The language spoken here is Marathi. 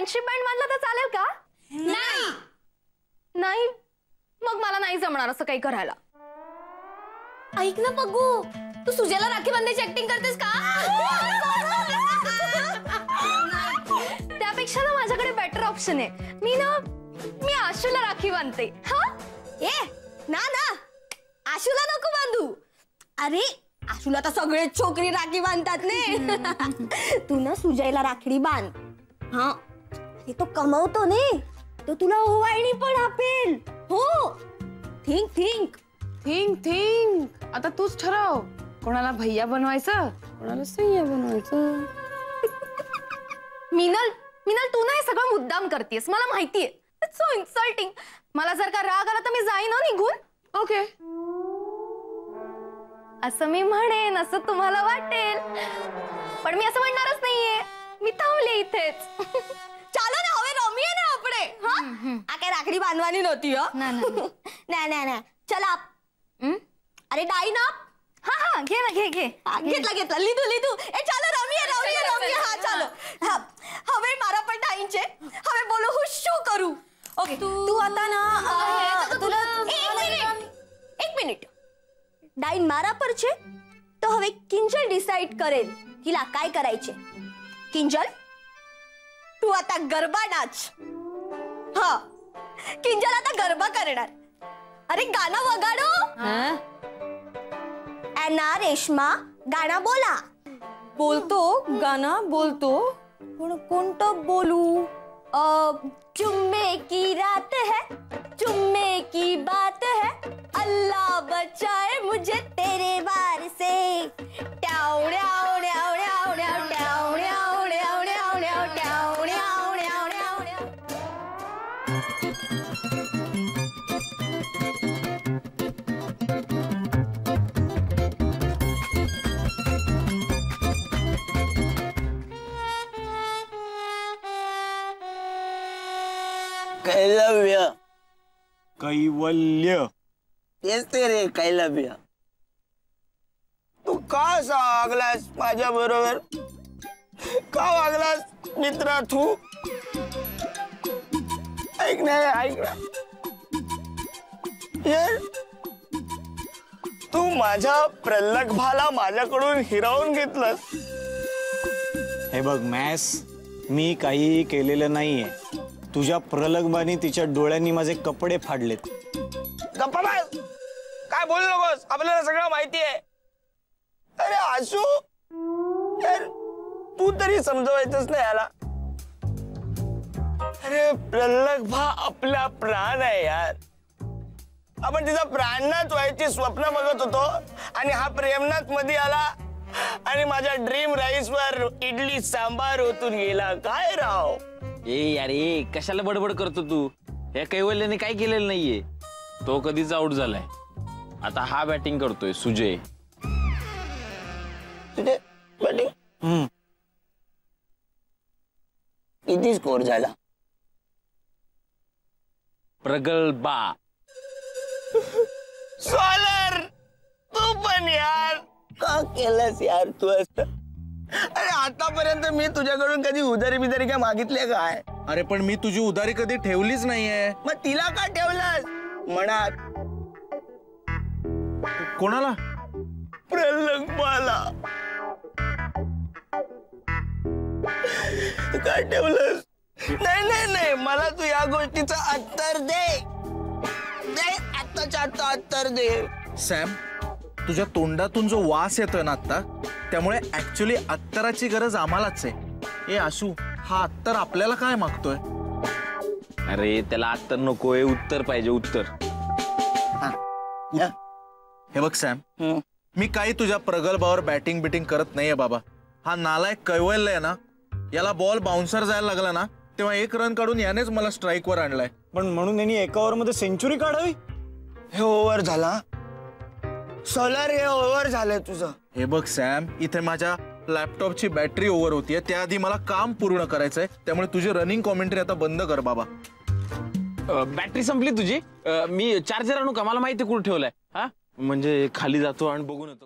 फ्रेंडशिप बँड बांधला तर चालेल का? नाही. नाही, मग मला नाही जमणार असं काही करायला. ऐक ना पग्गू, तू सुजयला राखी बांधायची ऍक्टिंग करतेस का? त्यापेक्षा ना माझ्याकडे बेटर ऑप्शन आहे. मी आशूला राखी बांधते. हा ए ना ना, आशूला नको बांधू. अरे आशूला तर सगळे छोकरी राखी बांधतात ने. तू ना सुजयला राखडी बांध. हा, ते तो कमवतो ने, तो तुला ओवाळणी पण आपेल. हो, थिंक थिंक थिंक थिंक. आता तूच ठरव, कोणाला भैया बनवायचं, कोणाला सय्या बनवायचं. मिनल, तू ना हे सगळं मुद्दाम करतेस, मला माहितीये. It's so insulting. मला जर का राग आला तर मी जाईन ना निघून. ओके, असं मी म्हणेन असं तुम्हाला वाटेल, पण मी असं म्हणणारच नाहीये. मी थांबले इथेच. चालो ना, हवे रमीये ना आपणे. हा, काय राखडी बांधवानी नव्हती. नाही चला. अरे डाईन अप. हा घे ना, घे घेतला लिदू. ए चालो रमीये. हा चालो. हा, हवे मारा पण डाईनचे. हवे बोलो हुशू करू. ओके, तू आता ना तुला एक मिनिट. डाईन मारा परचे तो हवे किंजल डिसाइड करेल हिला काय करायचे. किंजल, तू आता गरबा नाच. हा, किंजल आता गरबा करणार. अरे गाणं वगाडो. ऐना रेशमा गाणं बोला. बोलतो गाणं बोलतो, पण कोणतं बोलू? जुम्मे की रात है, जुम्मे की बात है, अल्लाह बचाए मुझे तेरे वार से. ट्याव ड्याव ड्याव ड्याव ड्याव ट्याव ड्याव ड्याव ड्याव ड्याव ट्याव ड्याव ड्याव ड्याव ड्याव. कैलव्य. कैवल्य. तेच ते रे, कैलव्य. तू का असा वागलास माझ्या बरोबर? का वागलास मित्रा तू? ऐक ना यार, तू माझ्या प्रलंभाला माझ्याकडून हिरावून घेतलंस. हे बघ मॅस, मी काहीही केलेलं नाहीये. तुझ्या प्रलंबाने तिच्या डोळ्यांनी माझे कपडे फाडलेत. गप्पा बस, काय बोलू नकोस, आपल्याला सगळं माहिती आहे. अरे आशू यार, तू तरी समजवायचंच नाही याला. अरे प्रलंबा आपला प्राण आहे यार. आपण तिचा प्राणनाथ व्हायची स्वप्न बघत होतो आणि हा प्रेमनाथ मध्ये आला आणि माझ्या ड्रीम राईस वर इडली सांबार ओतून गेला. काय राव. ए यार, कशाला बडबड करतो तू? या कैवल्याने काय केलेलं नाहीये. तो कधीच आउट झालाय. आता हा बॅटिंग करतोय सुजय. तुझे बॅटिंग किती स्कोर झाला? प्रगल्भा. सॉलर, तू पण यार का केलंस यार तू असं? अरे आतापर्यंत मी तुझ्याकडून कधी उधारी बिधारी काय मागितले काय? अरे पण मी तुझी उधारी कधी ठेवलीच नाहीये. मग तिला का ठेवलंस मनात? कोणाला? प्रलंबाला काय ठेवलंस? नाही, मला तू या गोष्टीचं उत्तर दे. आत्ताच्या आत्ता उत्तर दे. सॅम, तुझ्या तोंडातून जो वास येतोय ना आता, त्यामुळे ऍक्च्युअली अत्तराची गरज आम्हालाच आहे. ए आशू, हा अत्तर आपल्याला काय मागतोय? अरे त्याला अत्तर नकोय, उत्तर पाहिजे, उत्तर. हे बघ सॅम, मी काही तुझ्या प्रगल्भावर बॅटिंग बिटिंग करत नाहीये बाबा. हा नालायक कैवल्य आहे ना, याला बॉल बाउन्सर जायला लागला ना, तेव्हा 1 रन काढून यानेच मला स्ट्राईक वर आणलाय. पण म्हणून यांनी एका ओव्हर मध्ये सेंचुरी काढावी? हे ओव्हर झाला सोलर, हे ओव्हर झालंय तुझं. हे बघ सॅम, इथे माझ्या लॅपटॉपची बॅटरी ओव्हर होतीये, त्याआधी मला काम पूर्ण करायचंय. त्यामुळे तुझी रनिंग कॉमेंट्री आता बंद कर बाबा. बॅटरी संपली तुझी? मी चार्जर आणू का? मला माहिती कुठे ठेवलाय. हा, म्हणजे खाली जातो आणि बघून येतो.